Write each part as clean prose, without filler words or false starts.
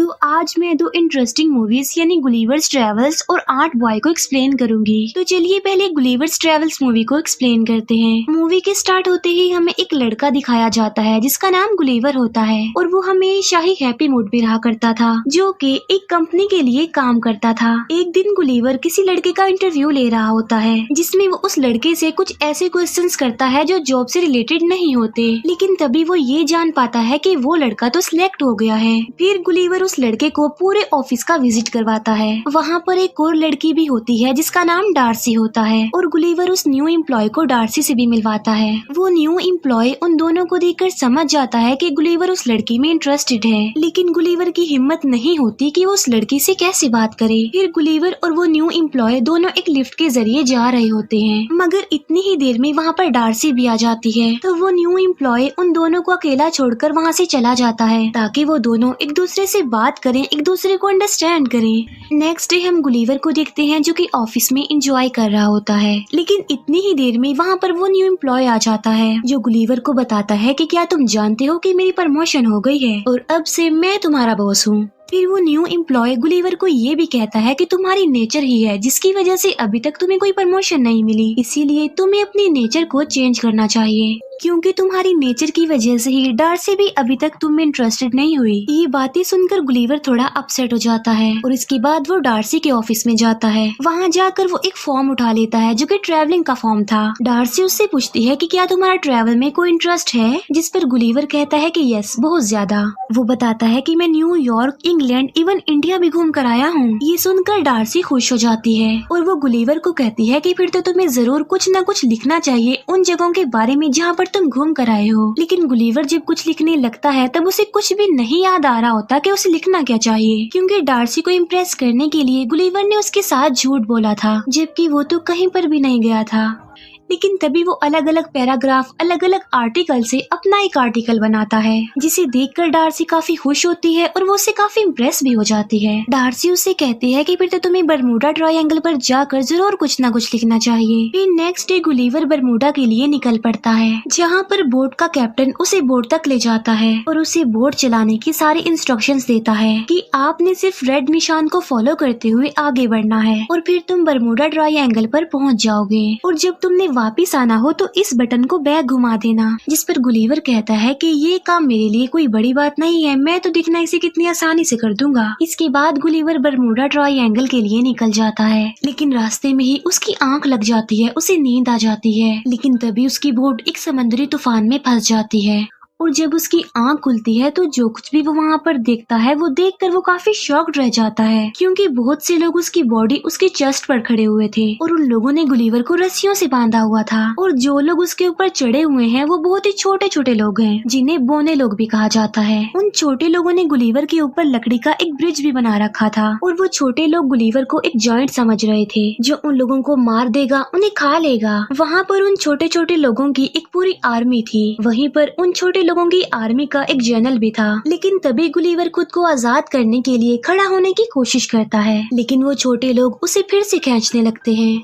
तो आज मैं दो इंटरेस्टिंग मूवीज यानी गुलिवर्स ट्रेवल्स और आर्ट बॉय को एक्सप्लेन करूंगी। तो चलिए पहले गुलिवर्स ट्रेवल्स मूवी को एक्सप्लेन करते हैं। मूवी के स्टार्ट होते ही हमें एक लड़का दिखाया जाता है जिसका नाम गुलिवर होता है और वो हमेशा ही हैप्पी मूड में रहा करता था, जो कि एक कंपनी के लिए काम करता था। एक दिन गुलिवर किसी लड़के का इंटरव्यू ले रहा होता है जिसमें वो उस लड़के से कुछ ऐसे क्वेश्चंस करता है जो जॉब से रिलेटेड नहीं होते, लेकिन तभी वो ये जान पाता है कि वो लड़का तो सिलेक्ट हो गया है। फिर गुलिवर उस लड़के को पूरे ऑफिस का विजिट करवाता है। वहाँ पर एक और लड़की भी होती है जिसका नाम डार्सी होता है और गुलिवर उस न्यू एम्प्लॉय को डार्सी से भी मिलवाता है। वो न्यू एम्प्लॉय उन दोनों को देखकर समझ जाता है कि गुलिवर उस लड़की में इंटरेस्टेड है, लेकिन गुलिवर की हिम्मत नहीं होती कि वो उस लड़की से कैसे बात करे। फिर गुलिवर और वो न्यू एम्प्लॉय दोनों एक लिफ्ट के जरिए जा रहे होते हैं, मगर इतनी ही देर में वहाँ पर डार्सी भी आ जाती है। तो वो न्यू एम्प्लॉय उन दोनों को अकेला छोड़कर वहाँ से चला जाता है ताकि वो दोनों एक दूसरे से बात करें, एक दूसरे को अंडरस्टैंड करें। नेक्स्ट डे हम गुलिवर को देखते हैं जो कि ऑफिस में एंजॉय कर रहा होता है, लेकिन इतनी ही देर में वहाँ पर वो न्यू एम्प्लॉय आ जाता है जो गुलिवर को बताता है कि क्या तुम जानते हो कि मेरी प्रमोशन हो गई है और अब से मैं तुम्हारा बॉस हूँ। फिर वो न्यू एम्प्लॉय गुलिवर को ये भी कहता है कि तुम्हारी नेचर ही है जिसकी वजह से अभी तक तुम्हें कोई प्रमोशन नहीं मिली, इसीलिए तुम्हें अपनी नेचर को चेंज करना चाहिए, क्योंकि तुम्हारी नेचर की वजह से ही डार्सी भी अभी तक तुम में इंटरेस्टेड नहीं हुई। ये बातें सुनकर गुलिवर थोड़ा अपसेट हो जाता है और इसके बाद वो डार्सी के ऑफिस में जाता है। वहाँ जाकर वो एक फॉर्म उठा लेता है जो कि ट्रैवलिंग का फॉर्म था। डार्सी उससे पूछती है कि क्या तुम्हारा ट्रैवल में कोई इंटरेस्ट है, जिस पर गुलिवर कहता है कि यस, बहुत ज्यादा। वो बताता है कि मैं न्यूयॉर्क, इंग्लैंड, इवन इंडिया भी घूम कर आया हूँ। ये सुनकर डार्सी खुश हो जाती है और वो गुलिवर को कहती है कि फिर तो तुम्हें जरूर कुछ न कुछ लिखना चाहिए उन जगहों के बारे में जहाँ पर तुम घूम कर आए हो। लेकिन गुलिवर जब कुछ लिखने लगता है तब उसे कुछ भी नहीं याद आ रहा होता कि उसे लिखना क्या चाहिए, क्योंकि डार्सी को इम्प्रेस करने के लिए गुलिवर ने उसके साथ झूठ बोला था, जबकि वो तो कहीं पर भी नहीं गया था। लेकिन तभी वो अलग अलग पैराग्राफ, अलग अलग आर्टिकल से अपना एक आर्टिकल बनाता है, जिसे देखकर डार्सी काफी खुश होती है और वो उससे काफी इम्प्रेस भी हो जाती है। डार्सी उससे कहती है कि फिर तो तुम्हें बरमूडा ट्रायंगल पर जाकर जरूर कुछ न कुछ लिखना चाहिए। फिर नेक्स्ट डे गुलिवर बरमूडा के लिए निकल पड़ता है, जहाँ पर बोट का कैप्टन उसे बोट तक ले जाता है और उसे बोट चलाने की सारी इंस्ट्रक्शंस देता है कि आपने सिर्फ रेड निशान को फॉलो करते हुए आगे बढ़ना है और फिर तुम बरमूडा ट्रायंगल पर पहुँच जाओगे, और जब तुमने वापिस आना हो तो इस बटन को बैक घुमा देना। जिस पर गुलिवर कहता है कि ये काम मेरे लिए कोई बड़ी बात नहीं है, मैं तो दिखना इसे कितनी आसानी से कर दूंगा। इसके बाद गुलिवर बरमूडा ट्रायंगल के लिए निकल जाता है, लेकिन रास्ते में ही उसकी आंख लग जाती है, उसे नींद आ जाती है। लेकिन तभी उसकी बोट एक समुद्री तूफान में फंस जाती है और जब उसकी आंख खुलती है तो जो कुछ भी वो वहाँ पर देखता है वो देखकर वो काफी शॉक्ड रह जाता है, क्योंकि बहुत से लोग उसकी बॉडी उसके चेस्ट पर खड़े हुए थे और उन लोगों ने गुलिवर को रस्सियों से बांधा हुआ था, और जो लोग उसके ऊपर चढ़े हुए हैं वो बहुत ही छोटे छोटे लोग हैं जिन्हें बोने लोग भी कहा जाता है। उन छोटे लोगों ने गुलिवर के ऊपर लकड़ी का एक ब्रिज भी बना रखा था और वो छोटे लोग गुलिवर को एक जॉइंट समझ रहे थे जो उन लोगों को मार देगा, उन्हें खा लेगा। वहाँ पर उन छोटे छोटे लोगों की एक पूरी आर्मी थी, वहीं पर उन छोटे लोगों की आर्मी का एक जनरल भी था। लेकिन तभी गुलिवर खुद को आजाद करने के लिए खड़ा होने की कोशिश करता है, लेकिन वो छोटे लोग उसे फिर से खींचने लगते हैं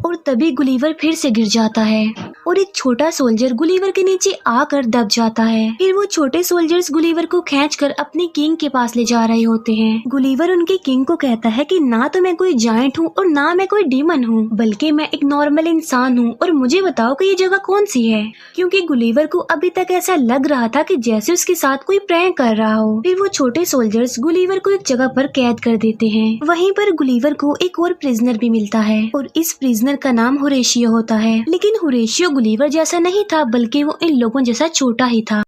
और तभी गुलिवर फिर से गिर जाता है और एक छोटा सोल्जर गुलिवर के नीचे आकर दब जाता है। फिर वो छोटे सोल्जर्स गुलिवर को खींचकर अपने किंग के पास ले जा रहे होते हैं। गुलिवर उनके किंग को कहता है कि ना तो मैं कोई जायंट हूँ और ना मैं कोई डीमन हूँ, बल्कि मैं एक नॉर्मल इंसान हूँ, और मुझे बताओ कि ये जगह कौन सी है, क्योंकि गुलिवर को अभी तक ऐसा लग रहा था कि जैसे उसके साथ कोई प्रैंक कर रहा हो। फिर वो छोटे सोल्जर्स गुलिवर को एक जगह पर कैद कर देते हैं। वहीं पर गुलिवर को एक और प्रिजनर भी मिलता है और इस प्रिजनर का नाम होरेशियो होता है, लेकिन होरेशियो गुलिवर जैसा नहीं था, बल्कि वो इन लोगों जैसा छोटा ही था।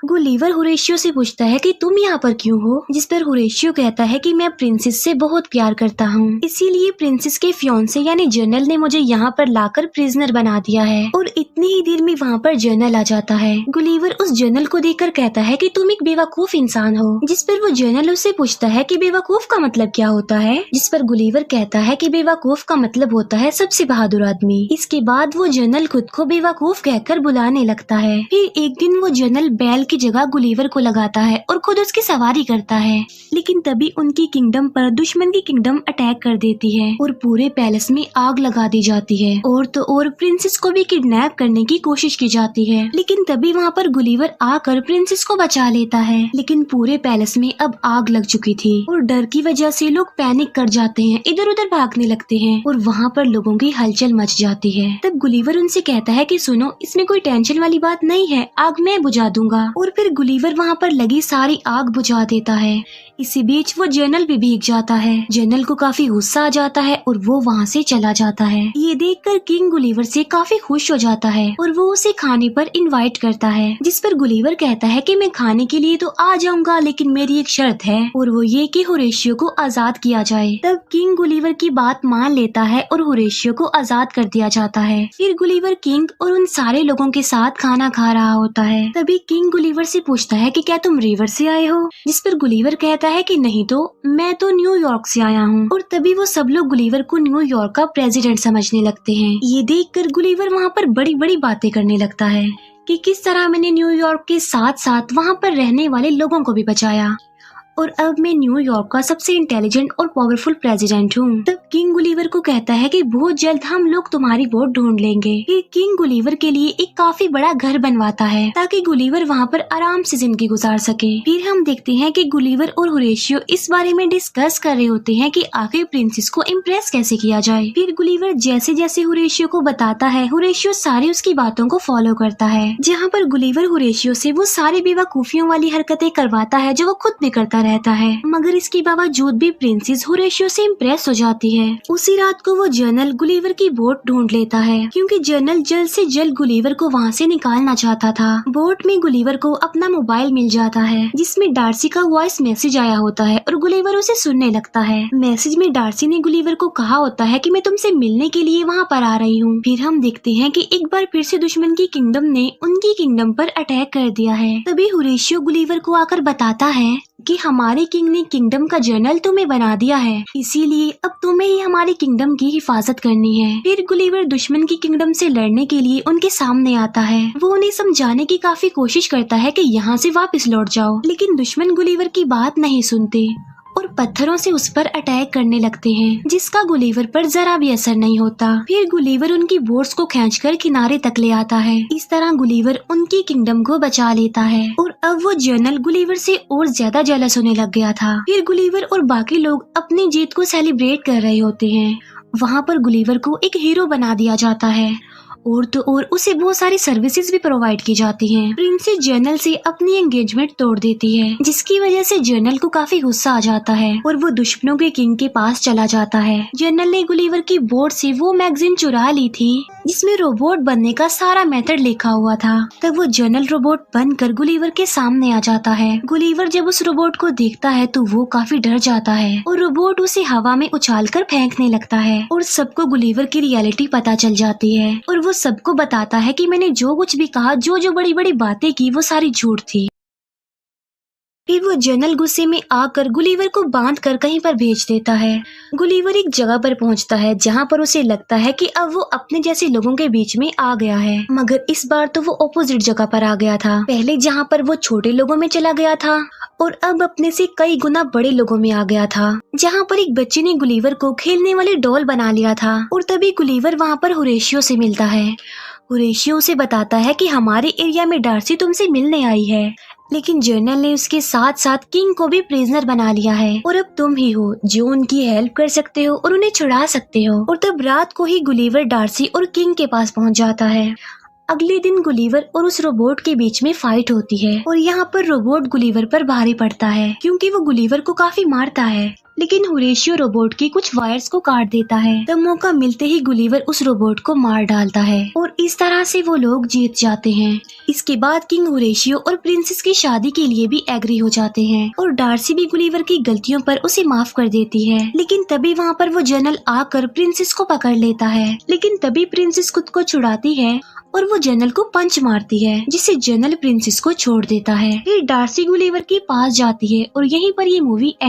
गुलिवर होरेशियो से पूछता है कि तुम यहाँ पर क्यों हो, जिस पर होरेशियो कहता है कि मैं प्रिंसेस से बहुत प्यार करता हूँ, इसीलिए प्रिंसेस के फियांसे यानी जनरल ने मुझे यहाँ पर लाकर प्रिजनर बना दिया है। और इतनी ही देर में वहाँ पर जनरल आ जाता है। गुलिवर उस जनरल को देखकर कहता है कि तुम एक बेवकूफ इंसान हो, जिस पर वो जनरल उससे पूछता है कि बेवकूफ का मतलब क्या होता है, जिस पर गुलिवर कहता है कि बेवकूफ का मतलब होता है सबसे बहादुर आदमी। इसके बाद वो जनरल खुद को बेवकूफ कहकर बुलाने लगता है। फिर एक दिन वो जनरल बैग महल की जगह गुलीवर को लगाता है और खुद उसकी सवारी करता है। लेकिन तभी उनकी किंगडम पर दुश्मन की किंगडम अटैक कर देती है और पूरे पैलेस में आग लगा दी जाती है। और तो और प्रिंसेस को भी किडनैप करने की कोशिश की जाती है। लेकिन तभी वहाँ पर गुलीवर आकर प्रिंसेस को बचा लेता है। लेकिन पूरे पैलेस में अब आग लग चुकी थी और डर की वजह से लोग पैनिक कर जाते हैं, इधर उधर भागने लगते हैं और वहाँ पर लोगों की हलचल मच जाती है। तब गुलीवर उनसे कहता है कि सुनो, इसमें कोई टेंशन वाली बात नहीं है, आग मैं बुझा दूंगा। और फिर गुलीवर वहाँ पर लगी सारी आग बुझा देता है। इसी बीच वो जनरल भी भीग जाता है। जनरल को काफी गुस्सा आ जाता है और वो वहाँ से चला जाता है। ये देखकर किंग गुलीवर से काफी खुश हो जाता है और वो उसे खाने पर इनवाइट करता है, जिस पर गुलीवर कहता है कि मैं खाने के लिए तो आ जाऊंगा, लेकिन मेरी एक शर्त है और वो ये कि होरेशियो को आजाद किया जाए। तब किंग गुलीवर की बात मान लेता है और होरेशियो को आजाद कर दिया जाता है। फिर गुलीवर किंग और उन सारे लोगों के साथ खाना खा रहा होता है। तभी किंग गुलीवर से पूछता है कि क्या तुम रिवर से आए हो, जिस पर गुलीवर कहता है कि नहीं तो मैं तो न्यूयॉर्क से आया हूँ। और तभी वो सब लोग गुलीवर को न्यूयॉर्क का प्रेसिडेंट समझने लगते हैं। ये देखकर गुलीवर वहाँ पर बड़ी बड़ी बातें करने लगता है कि किस तरह मैंने न्यूयॉर्क के साथ साथ वहाँ पर रहने वाले लोगों को भी बचाया और अब मैं न्यूयॉर्क का सबसे इंटेलिजेंट और पावरफुल प्रेसिडेंट हूँ। तब किंग गुलीवर को कहता है कि बहुत जल्द हम लोग तुम्हारी वोट ढूंढ लेंगे। फिर किंग गुलीवर के लिए एक काफी बड़ा घर बनवाता है ताकि गुलीवर वहाँ पर आराम से जिंदगी गुजार सके। फिर हम देखते हैं कि गुलीवर और होरेशियो इस बारे में डिस्कस कर रहे होते हैं कि आखिर प्रिंसेस को इम्प्रेस कैसे किया जाए। फिर गुलीवर जैसे जैसे होरेशियो को बताता है, होरेशियो सारी उसकी बातों को फॉलो करता है, जहाँ पर गुलीवर होरेशियो से वो सारी बेवकूफियों वाली हरकतें करवाता है जो वो खुद भी करता रहता है। मगर इसके बावजूद भी प्रिंसेस होरेशियो से इम्प्रेस हो जाती है। उसी रात को वो जनरल गुलीवर की बोट ढूंढ लेता है, क्योंकि जनरल जल्द से जल्द गुलीवर को वहाँ से निकालना चाहता था। बोट में गुलीवर को अपना मोबाइल मिल जाता है, जिसमें डार्सी का वॉइस मैसेज आया होता है और गुलीवर उसे सुनने लगता है। मैसेज में डार्सी ने गुलीवर को कहा होता है कि मैं तुमसे मिलने के लिए वहाँ पर आ रही हूँ। फिर हम देखते हैं कि एक बार फिर से दुश्मन की किंगडम ने उनकी किंगडम पर अटैक कर दिया है। तभी होरेशियो गुलीवर को आकर बताता है कि हमारे किंग ने किंगडम का जनरल तुम्हें बना दिया है, इसीलिए अब तुम्हें ही हमारी किंगडम की हिफाजत करनी है। फिर गुलीवर दुश्मन की किंगडम से लड़ने के लिए उनके सामने आता है। वो उन्हें समझाने की काफी कोशिश करता है कि यहाँ से वापस लौट जाओ, लेकिन दुश्मन गुलीवर की बात नहीं सुनते और पत्थरों से उस पर अटैक करने लगते हैं, जिसका गुलीवर पर जरा भी असर नहीं होता। फिर गुलीवर उनकी बोट्स को खींचकर किनारे तक ले आता है। इस तरह गुलीवर उनकी किंगडम को बचा लेता है और अब वो जनरल गुलीवर से और ज्यादा जेलस होने लग गया था। फिर गुलीवर और बाकी लोग अपनी जीत को सेलिब्रेट कर रहे होते हैं। वहाँ पर गुलीवर को एक हीरो बना दिया जाता है और तो और उसे बहुत सारी सर्विसेज भी प्रोवाइड की जाती हैं। प्रिंसेस जनरल से अपनी एंगेजमेंट तोड़ देती है, जिसकी वजह से जनरल को काफी गुस्सा आ जाता है और वो दुश्मनों के किंग के पास चला जाता है। जनरल ने गुलीवर की बोर्ड से वो मैगजीन चुरा ली थी जिसमें रोबोट बनने का सारा मेथड लिखा हुआ था। तब वो जनरल रोबोट बनकर गुलीवर के सामने आ जाता है। गुलीवर जब उस रोबोट को देखता है तो वो काफी डर जाता है और रोबोट उसे हवा में उछालकर फेंकने लगता है और सबको गुलीवर की रियलिटी पता चल जाती है और वो सबको बताता है कि मैंने जो कुछ भी कहा, जो जो बड़ी बड़ी बातें की, वो सारी झूठ थी। फिर वो जनरल गुस्से में आकर गुलीवर को बांध कर कहीं पर भेज देता है। गुलीवर एक जगह पर पहुंचता है जहां पर उसे लगता है कि अब वो अपने जैसे लोगों के बीच में आ गया है, मगर इस बार तो वो ऑपोजिट जगह पर आ गया था। पहले जहां पर वो छोटे लोगों में चला गया था और अब अपने से कई गुना बड़े लोगों में आ गया था, जहाँ पर एक बच्चे ने गुलीवर को खेलने वाले डॉल बना लिया था। और तभी गुलीवर वहाँ पर होरेशियो से मिलता है। होरेशियो उसे बताता है कि हमारे एरिया में डार्सी तुमसे मिलने आई है, लेकिन जनरल ने उसके साथ साथ किंग को भी प्रिजनर बना लिया है और अब तुम ही हो जो उनकी हेल्प कर सकते हो और उन्हें छुड़ा सकते हो। और तब रात को ही गुलीवर डार्सी और किंग के पास पहुंच जाता है। अगले दिन गुलीवर और उस रोबोट के बीच में फाइट होती है और यहाँ पर रोबोट गुलीवर पर भारी पड़ता है, क्योंकि वो गुलीवर को काफी मारता है। लेकिन होरेशियो रोबोट की कुछ वायर्स को काट देता है। तब मौका मिलते ही गुलीवर उस रोबोट को मार डालता है और इस तरह से वो लोग जीत जाते हैं। इसके बाद किंग होरेशियो और प्रिंसेस की शादी के लिए भी एग्री हो जाते हैं और डार्सी भी गुलीवर की गलतियों पर उसे माफ कर देती है। लेकिन तभी वहाँ पर वो जनरल आकर प्रिंसेस को पकड़ लेता है, लेकिन तभी प्रिंसेस खुद को छुड़ाती है और वो जनरल को पंच मारती है, जिससे जनरल प्रिंसेस को छोड़ देता है। फिर डार्सी गुलीवर के पास जाती है और यहीं पर ये मूवी एंड